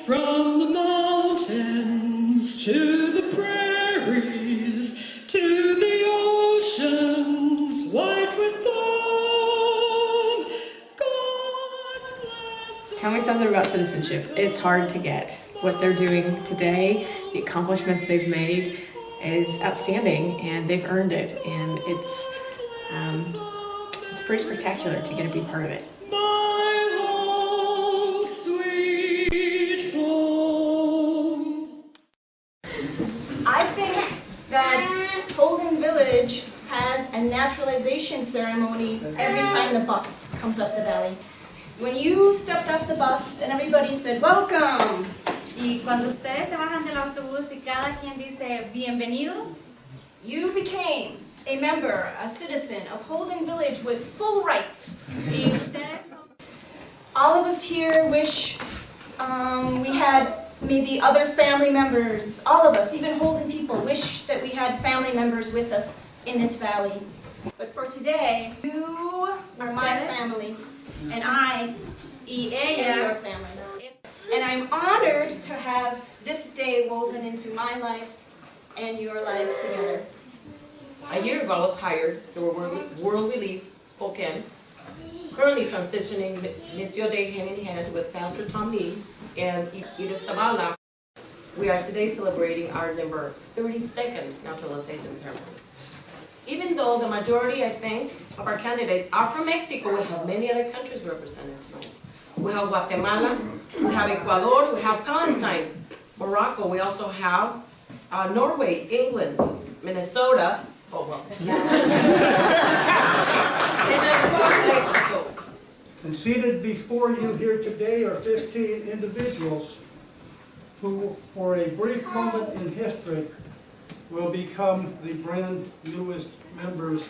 From the mountains to the prairies to the oceans white with foam, God bless. Tell me something about citizenship. It's hard to get. What they're doing today, the accomplishments they've made, is outstanding, and they've earned it, and it's pretty spectacular to get to be part of it. My home, sweet home. I think that Holden Village has a naturalization ceremony every time the bus comes up the valley. When you stepped off the bus and everybody said, "Welcome," Y cuando ustedes se bajan del autobús y cada quien dice bienvenidos, you became a member, a citizen of Holden Village with full rights. y ustedes son... All of us here wish we had maybe other family members. All of us, even Holden people, wish that we had family members with us in this valley. But for today, you are my family, and I Y am your ella family. es... And I'm honored to have this day woven into my life and your lives together. A year ago, I was hired through World Relief Spokane, currently transitioning Missio Dei hand in hand with Pastor Tom Nees and Edith Sabala. We are today celebrating our number 32nd naturalization ceremony. Even though the majority, I think, of our candidates are from Mexico, we have many other countries represented tonight. We have Guatemala, we have Ecuador, we have Palestine, Morocco, we also have Norway, England, Minnesota, and of course Mexico. And seated before you here today are 15 individuals who, for a brief moment in history, will become the brand newest members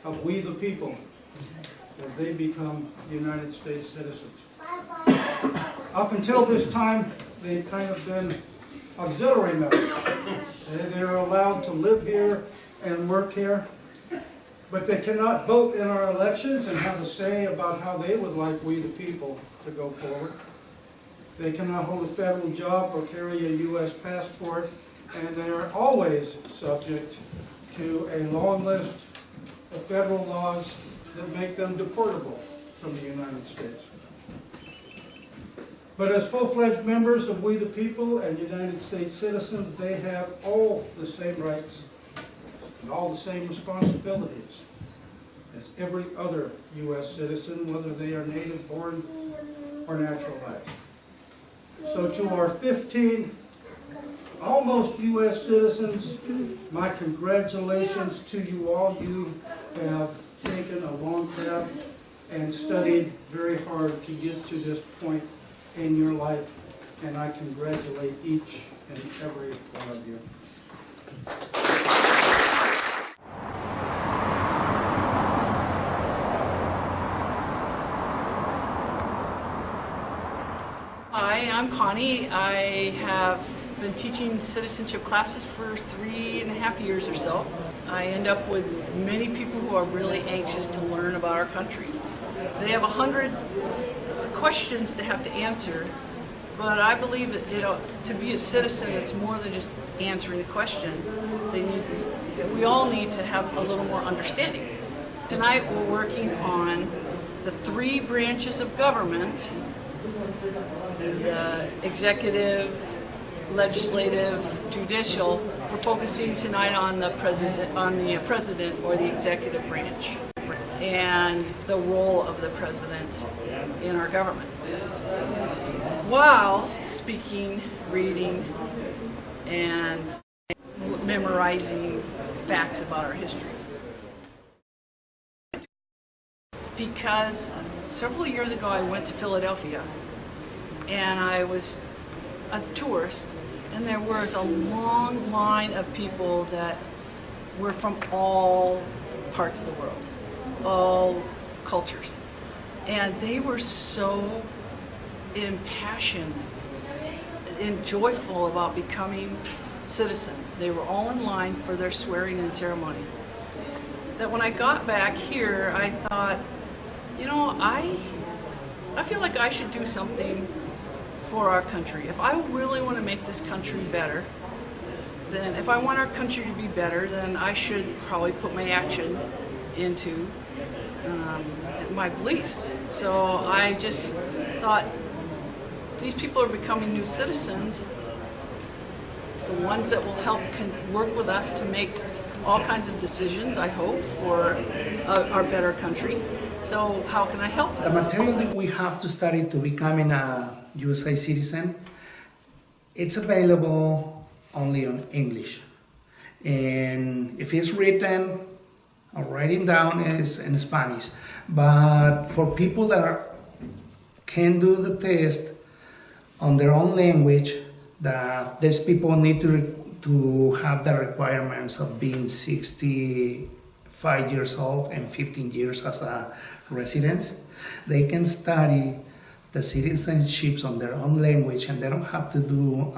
of We the People as they become United States citizens. Up until this time, they've kind of been auxiliary members. They're allowed to live here and work here, but they cannot vote in our elections and have a say about how they would like We the People to go forward. They cannot hold a federal job or carry a U.S. passport, and they are always subject to a long list of federal laws that make them deportable from the United States. But as full-fledged members of We the People and United States citizens, they have all the same rights and all the same responsibilities as every other U.S. citizen, whether they are native born or naturalized. So to our 15 almost U.S. citizens, my congratulations to you all. You have taken a long path and studied very hard to get to this point in your life, and I congratulate each and every one of you. Hi, I'm Connie. I have been teaching citizenship classes for 3.5 years or so. I end up with many people who are really anxious to learn about our country. They have 100 questions to have to answer, but I believe that to be a citizen, it's more than just answering the question. We all need to have a little more understanding. Tonight we're working on the 3 branches of government: the executive, legislative, judicial. We're focusing tonight on the president or the executive branch and the role of the president in our government, while speaking, reading, and memorizing facts about our history. Because several years ago I went to Philadelphia, and I was a tourist, and there was a long line of people that were from all parts of the world, all cultures, and they were so impassioned and joyful about becoming citizens. They were all in line for their swearing-in ceremony. That when I got back here, I thought, you know, I feel like I should do something for our country. If I really want to make this country better, then if I want our country to be better, then I should probably put my action into my beliefs. So I just thought, these people are becoming new citizens. The ones that will help can work with us to make all kinds of decisions, I hope, for our better country. So how can I help them? The material that we have to study to becoming a USA citizen, it's available only on English. And if it's written or writing down is in Spanish. But for people that can do the test on their own language, these people need to have the requirements of being 65 years old and 15 years as a resident. They can study the citizenships on their own language, and they don't have to do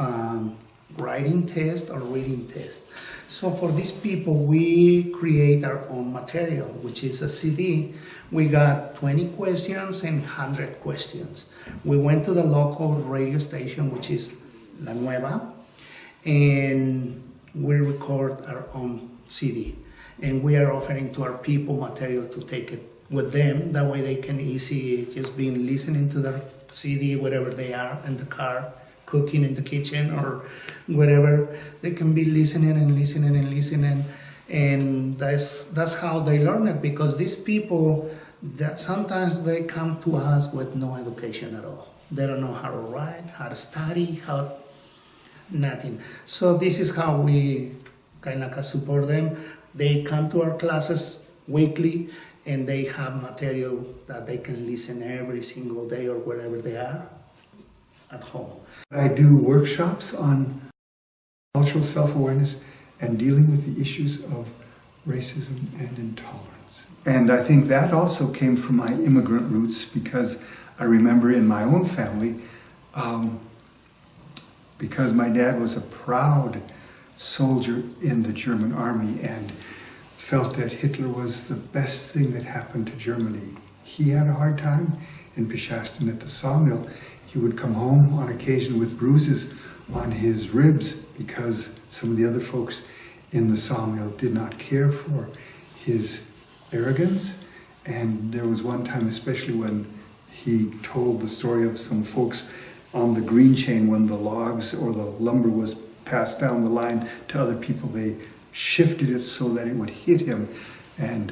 writing test or reading test. So for these people, we create our own material, which is a CD. We got 20 questions and 100 questions. We went to the local radio station, which is La Nueva, and we record our own CD. And we are offering to our people material to take it with them. That way they can easily just be listening to their CD wherever they are, in the car, cooking in the kitchen or whatever. They can be listening and listening and listening. And that's how they learn it, because these people, that sometimes they come to us with no education at all. They don't know how to write, how to study, nothing. So this is how we kind of support them. They come to our classes weekly, and they have material that they can listen every single day or wherever they are at home. I do workshops on cultural self-awareness and dealing with the issues of racism and intolerance. And I think that also came from my immigrant roots, because I remember in my own family, because my dad was a proud soldier in the German army and felt that Hitler was the best thing that happened to Germany. He had a hard time in Pichaston at the sawmill. He would come home on occasion with bruises on his ribs because some of the other folks in the sawmill did not care for his arrogance. And there was one time, especially when he told the story of some folks on the green chain, when the logs or the lumber was passed down the line to other people, they shifted it so that it would hit him, and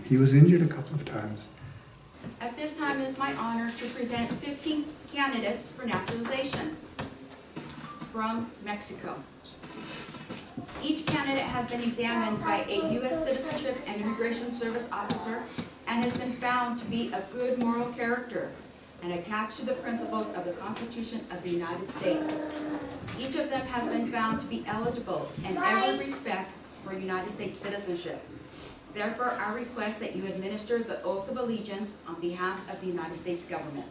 he was injured a couple of times. At this time, it is my honor to present 15 candidates for naturalization from Mexico. Each candidate has been examined by a U.S. Citizenship and Immigration Service officer and has been found to be of good moral character and attached to the principles of the Constitution of the United States. Each of them has been found to be eligible in every respect for United States citizenship. Therefore, I request that you administer the oath of allegiance on behalf of the United States government.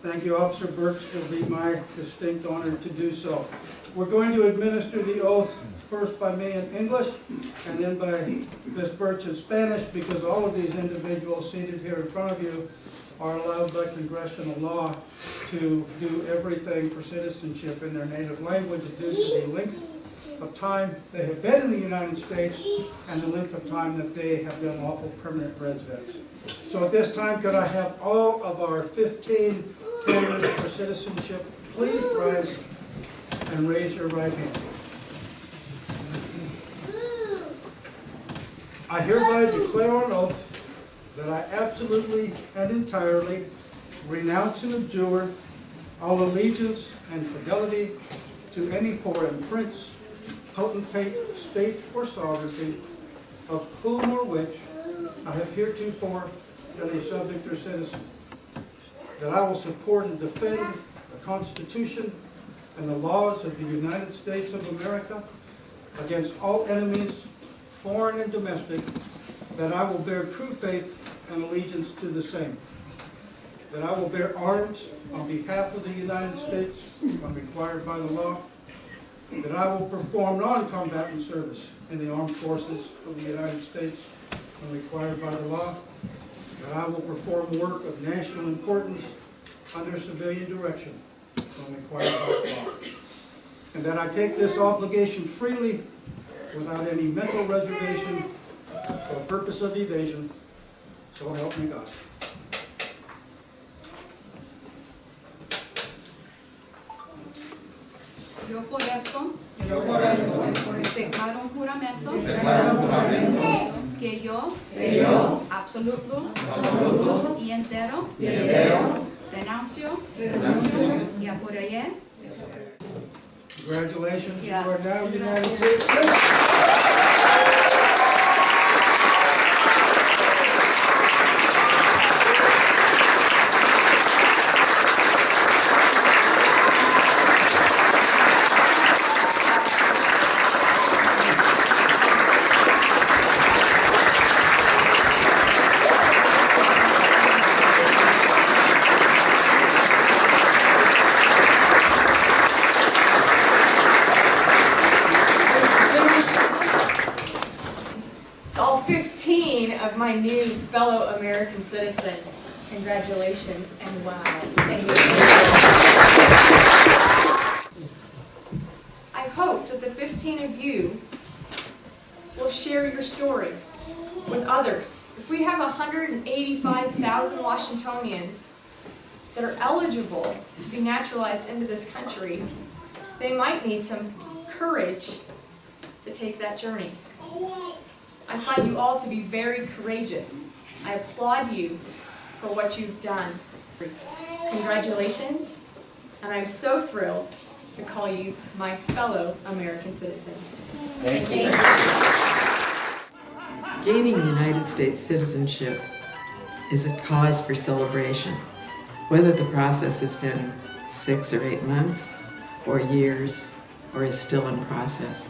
Thank you, Officer Birch. It will be my distinct honor to do so. We're going to administer the oath first by me in English and then by Ms. Birch in Spanish, because all of these individuals seated here in front of you are allowed by congressional law to do everything for citizenship in their native language due to the length of time they have been in the United States and the length of time that they have been lawful permanent residents. So at this time, could I have all of our 15 candidates for citizenship please rise and raise your right hand. I hereby declare on oath that I absolutely and entirely renounce and abjure all allegiance and fidelity to any foreign prince, potentate, state, or sovereignty, of whom or which I have heretofore been a subject or citizen, that I will support and defend the Constitution and the laws of the United States of America against all enemies, foreign and domestic, that I will bear true faith and allegiance to the same, that I will bear arms on behalf of the United States when required by the law, that I will perform non-combatant service in the armed forces of the United States when required by the law, that I will perform work of national importance under civilian direction when required by law, and that I take this obligation freely without any mental reservation or purpose of evasion, so help me God. Yo por esto declaro un juramento que yo absoluto y entero renuncio y apoyaré. Congratulations, you Yes. are now United States citizens. To all 15 of my new fellow American citizens, congratulations and wow. Thank you. I hope that the 15 of you will share your story with others. If we have 185,000 Washingtonians that are eligible to be naturalized into this country, they might need some courage to take that journey. I find you all to be very courageous. I applaud you for what you've done. Congratulations, and I'm so thrilled to call you my fellow American citizens. Thank you. Gaining United States citizenship is a cause for celebration, whether the process has been 6 or 8 months, or years, or is still in process.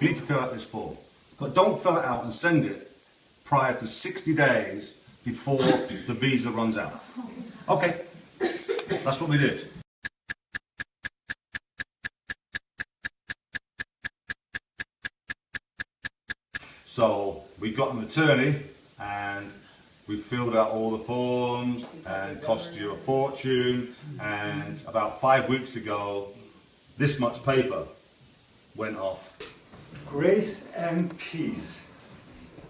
You need to fill out this form, but don't fill it out and send it prior to 60 days before the visa runs out. Okay, that's what we did. So we got an attorney and we filled out all the forms and cost you a fortune, and about 5 weeks ago this much paper went off. Grace and peace.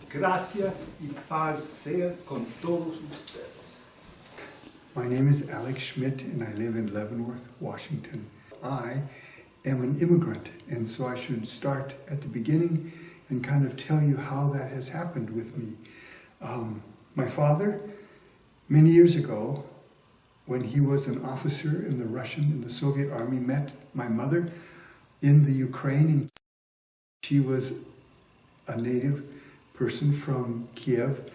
Gracia y paz sea con todos ustedes. My name is Alex Schmidt and I live in Leavenworth, Washington. I am an immigrant, and so I should start at the beginning and kind of tell you how that has happened with me. My father, many years ago, when he was an officer in the Soviet Army, met my mother in the Ukraine. She was a native person from Kiev.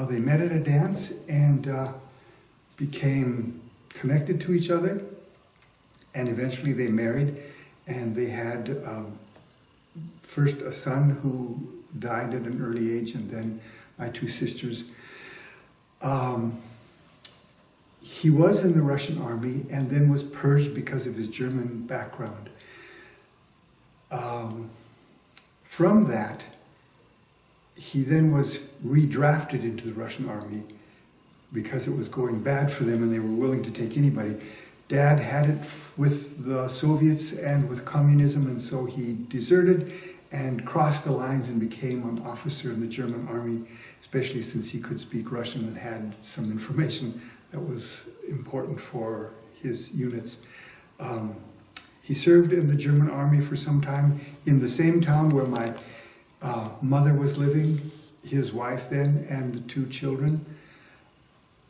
They met at a dance and became connected to each other, and eventually they married, and they had first a son who died at an early age, and then my 2 sisters. He was in the Russian army and then was purged because of his German background. From that, he then was redrafted into the Russian army because it was going bad for them and they were willing to take anybody. Dad had it with the Soviets and with communism, and so he deserted and crossed the lines and became an officer in the German army, especially since he could speak Russian and had some information that was important for his units. He served in the German army for some time in the same town where my mother was living, his wife then, and the 2 children.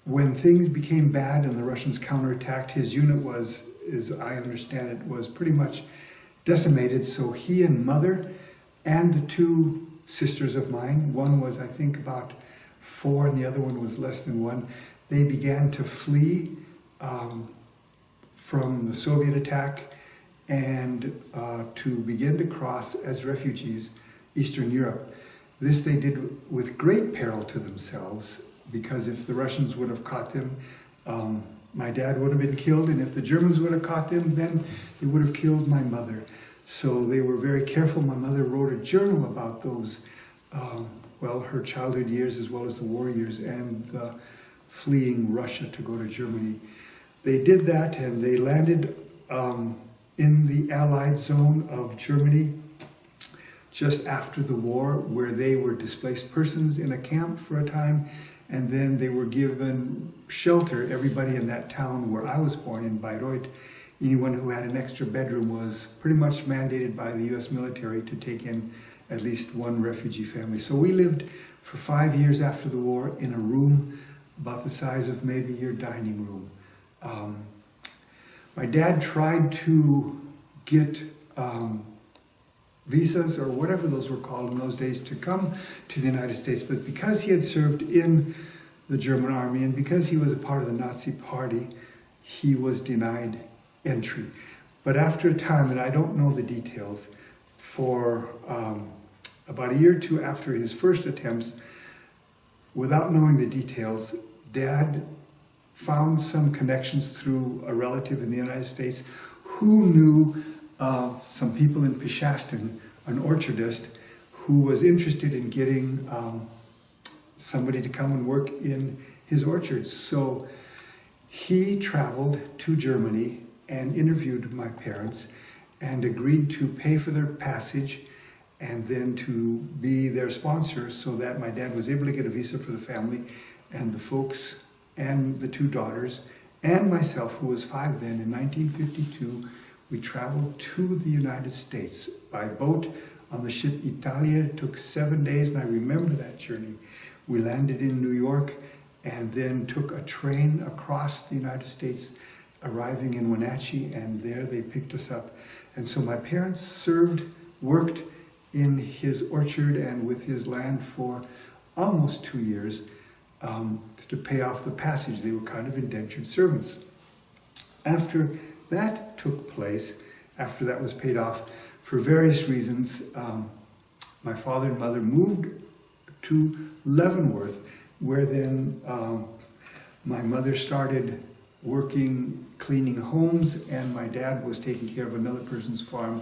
When things became bad and the Russians counterattacked, his unit was, as I understand it, was pretty much decimated. So he and mother and the 2 sisters of mine, one was I think about 4 and the other one was less than 1, they began to flee from the Soviet attack and to begin to cross as refugees Eastern Europe. This they did with great peril to themselves, because if the Russians would have caught them, my dad would have been killed, and if the Germans would have caught them, then they would have killed my mother. So they were very careful. My mother wrote a journal about those, well, her childhood years as well as the war years and fleeing Russia to go to Germany. They did that and they landed in the Allied zone of Germany just after the war, where they were displaced persons in a camp for a time, and then they were given shelter. Everybody in that town where I was born, in Bayreuth, anyone who had an extra bedroom was pretty much mandated by the US military to take in at least one refugee family. So we lived for 5 years after the war in a room about the size of maybe your dining room. My dad tried to get visas or whatever those were called in those days to come to the United States, but because he had served in the German army and because he was a part of the Nazi party, he was denied entry. But after a time, and I don't know the details, for about a year or two after his first attempts, without knowing the details, Dad found some connections through a relative in the United States who knew some people in Pichaston, an orchardist, who was interested in getting somebody to come and work in his orchards. So he traveled to Germany and interviewed my parents and agreed to pay for their passage and then to be their sponsor so that my dad was able to get a visa for the family, and the folks and the two daughters and myself, who was 5 then, in 1952, we traveled to the United States by boat on the ship Italia. It took 7 days, and I remember that journey. We landed in New York and then took a train across the United States, arriving in Wenatchee, and there they picked us up. And so my parents worked in his orchard and with his land for almost 2 years to pay off the passage. They were kind of indentured servants. After that took place, after that was paid off, for various reasons, my father and mother moved to Leavenworth, where then my mother started working, cleaning homes, and my dad was taking care of another person's farm.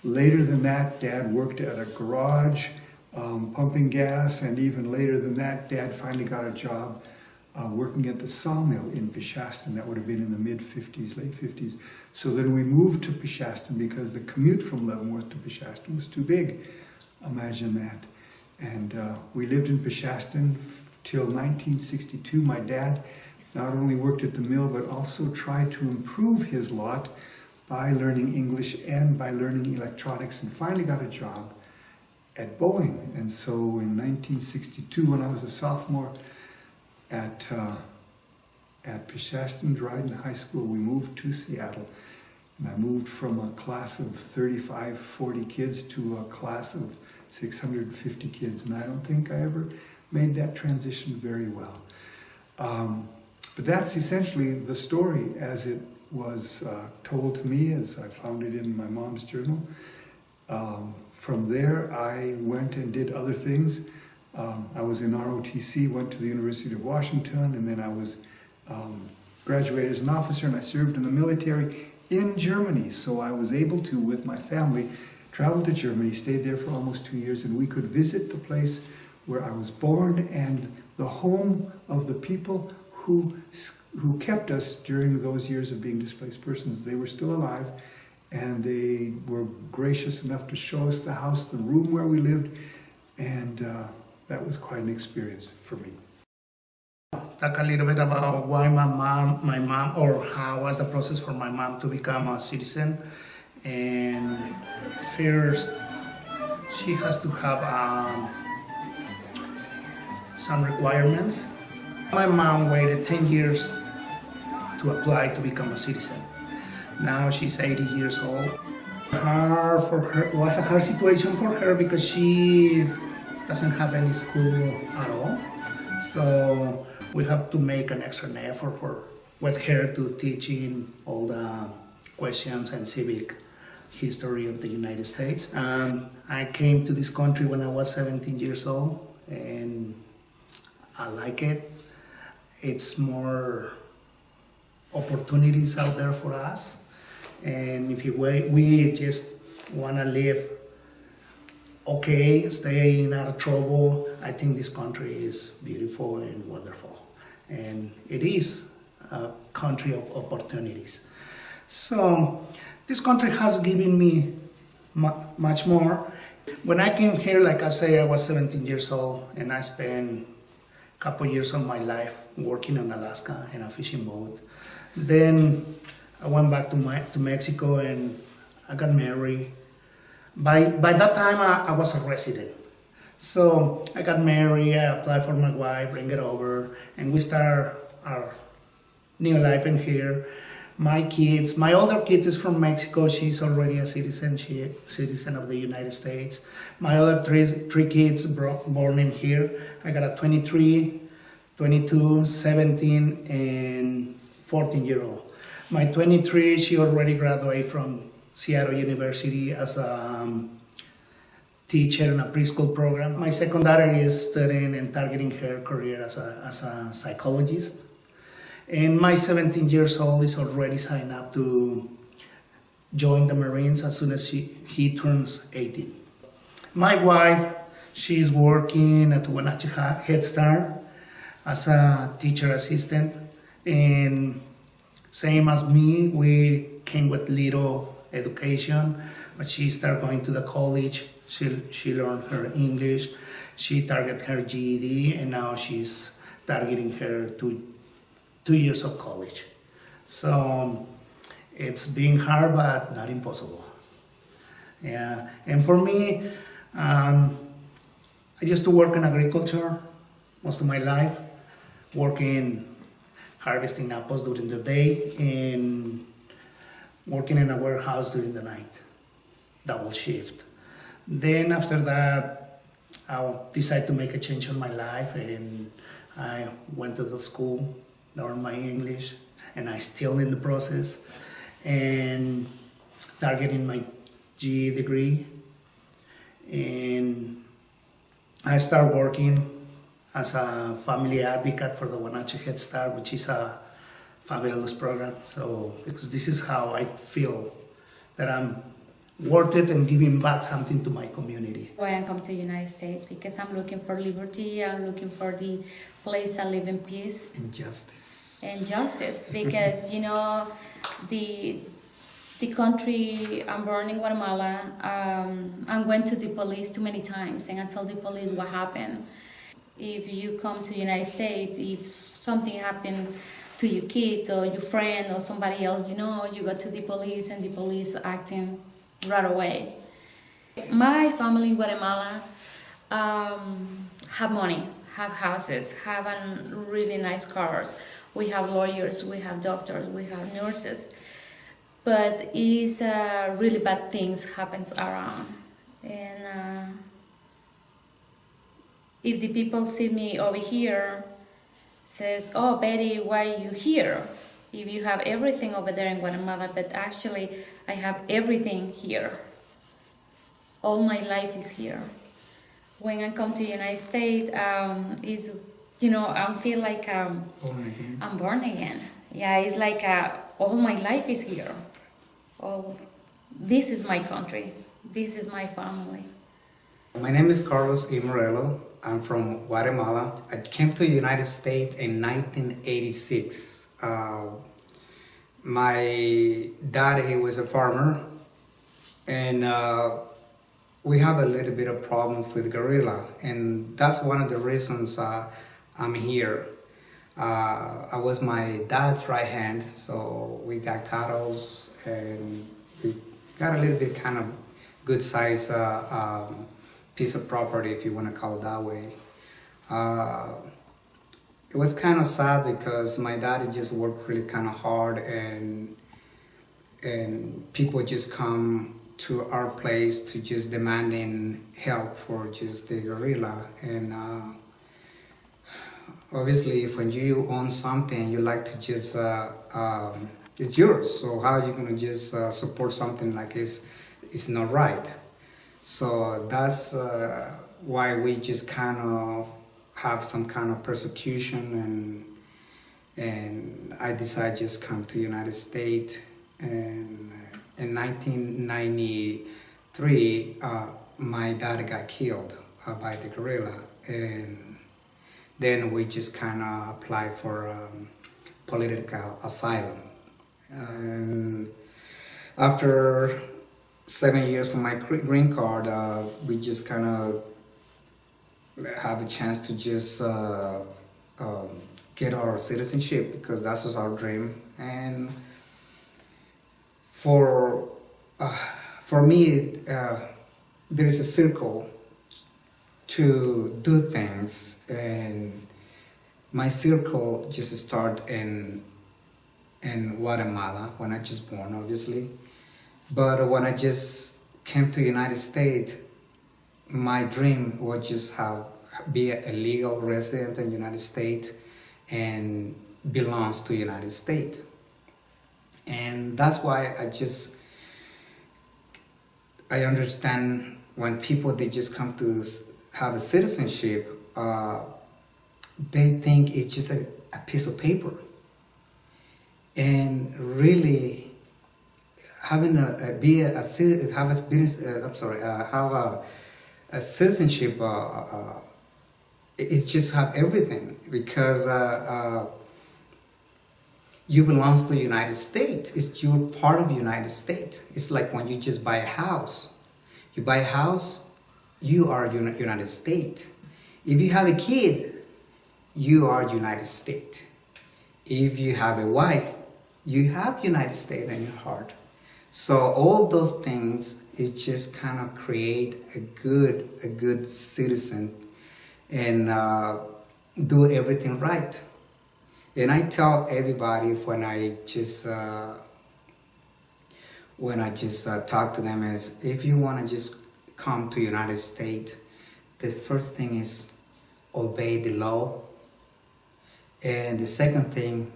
Later than that, Dad worked at a garage, pumping gas, and even later than that, Dad finally got a job working at the sawmill in Pichaston. That would have been in the mid-50s, late 50s. So then we moved to Pichaston because the commute from Leavenworth to Pichaston was too big. Imagine that. And we lived in Pichaston till 1962. My dad not only worked at the mill, but also tried to improve his lot by learning English and by learning electronics, and finally got a job at Boeing. And so in 1962, when I was a sophomore at Pichaston, Dryden High School, we moved to Seattle. And I moved from a class of 35, 40 kids to a class of 650 kids. And I don't think I ever made that transition very well. But that's essentially the story as it was told to me, as I found it in my mom's journal. From there, I went and did other things. I was in ROTC, went to the University of Washington, and then I was graduated as an officer, and I served in the military in Germany. So I was able to, with my family, travel to Germany, stayed there for almost 2 years, and we could visit the place where I was born and the home of the people who kept us during those years of being displaced persons. They were still alive, and they were gracious enough to show us the house, the room where we lived, and that was quite an experience for me. Talk a little bit about why my mom, or how was the process for my mom to become a citizen. And first, she has to have some requirements. My mom waited 10 years to apply to become a citizen. Now she's 80 years old. It was a hard situation for her because she doesn't have any school at all. So we have to make an extra effort with her to teaching all the questions and civic history of the United States. I came to this country when I was 17 years old, and I like it. It's more opportunities out there for us, and if we just want to live okay, staying out of trouble. I think this country is beautiful and wonderful. And it is a country of opportunities. So this country has given me much more. When I came here, like I say, I was 17 years old, and I spent a couple years of my life working in Alaska in a fishing boat. Then I went back to Mexico and I got married. By that time, I was a resident. So I got married, I applied for my wife, bring it over, and we start our new life in here. My older kid is from Mexico. She's already a citizen of the United States. My other three kids born in here. I got a 23, 22, 17, and 14-year-old. My 23, she already graduated from Seattle University as a teacher in a preschool program. My second daughter is studying and targeting her career as a psychologist. And my 17 years old is already signed up to join the Marines as soon as he turns 18. My wife, she's working at Wenatchee Head Start as a teacher assistant. And same as me, we came with little education, but she started going to the college. She learned her English. She targeted her GED, and now she's targeting her 2 years of college. So it's been hard, but not impossible. Yeah, and for me, I used to work in agriculture most of my life, harvesting apples during the day and working in a warehouse during the night, double shift. Then after that, I decided to make a change in my life, and I went to the school, learned my English, and I'm still in the process, and targeting my GE degree. And I started working as a family advocate for the Wenatchee Head Start, which is a fabulous program. So, because this is how I feel that I'm worth it and giving back something to my community. Why I come to the United States, because I'm looking for liberty, I'm looking for the place I live in peace. And justice. And justice, because the country I'm born in Guatemala, I went to the police too many times and I tell the police what happened. If you come to the United States, if something happened to your kids or your friend or somebody else, you go to the police and the police acting right away. My family in Guatemala have money, have houses, have really nice cars. We have lawyers, we have doctors, we have nurses. But it's really bad things happens around. And if the people see me over here, says, "Oh, Betty, why are you here? If you have everything over there in Guatemala," but actually I have everything here. All my life is here. When I come to the United States, I feel like I'm born again. Yeah, it's like all my life is here. This is my country. This is my family. My name is Carlos E. Morello. I'm from Guatemala. I came to the United States in 1986. My dad, he was a farmer, and we have a little bit of problems with guerrilla, and that's one of the reasons I'm here. I was my dad's right hand, so we got cattle, and we got a little bit kind of good size piece of property, if you want to call it that way. It was kind of sad because my dad just worked really kind of hard, and people just come to our place to just demanding help for just the guerrilla. And obviously, if when you own something, you like to just it's yours. So how are you gonna just support something like it's not right? So that's why we just kind of have some kind of persecution, and I decided just come to the United States. And in 1993, my dad got killed by the guerrilla, and then we just kind of applied for political asylum. And after 7 years from my green card, we just kind of have a chance to just get our citizenship, because that was our dream. And for me, there is a circle to do things, and my circle just started in Guatemala when I just born, obviously. But when I just came to United States, my dream was just be a legal resident in the United States and belongs to the United States. And that's why I understand when people, they just come to have a citizenship, they think it's just a piece of paper. And really, having a citizenship, it's just have everything, because you belong to the United States. You're part of the United States. It's like when you just buy a house. You buy a house, you are United States. If you have a kid, you are United States. If you have a wife, you have United States in your heart. So all those things, it just kind of create a good citizen and do everything right. And I tell everybody when I just talk to them is, if you want to just come to United States, the first thing is obey the law, and the second thing,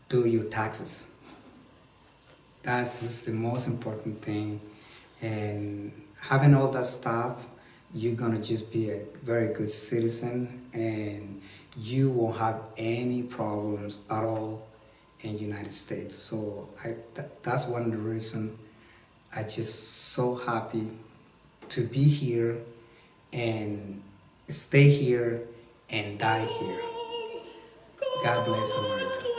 do your taxes. That's the most important thing. And having all that stuff, you're gonna just be a very good citizen, and you won't have any problems at all in the United States. So that's one of the reasons I just so happy to be here and stay here and die here. God bless America.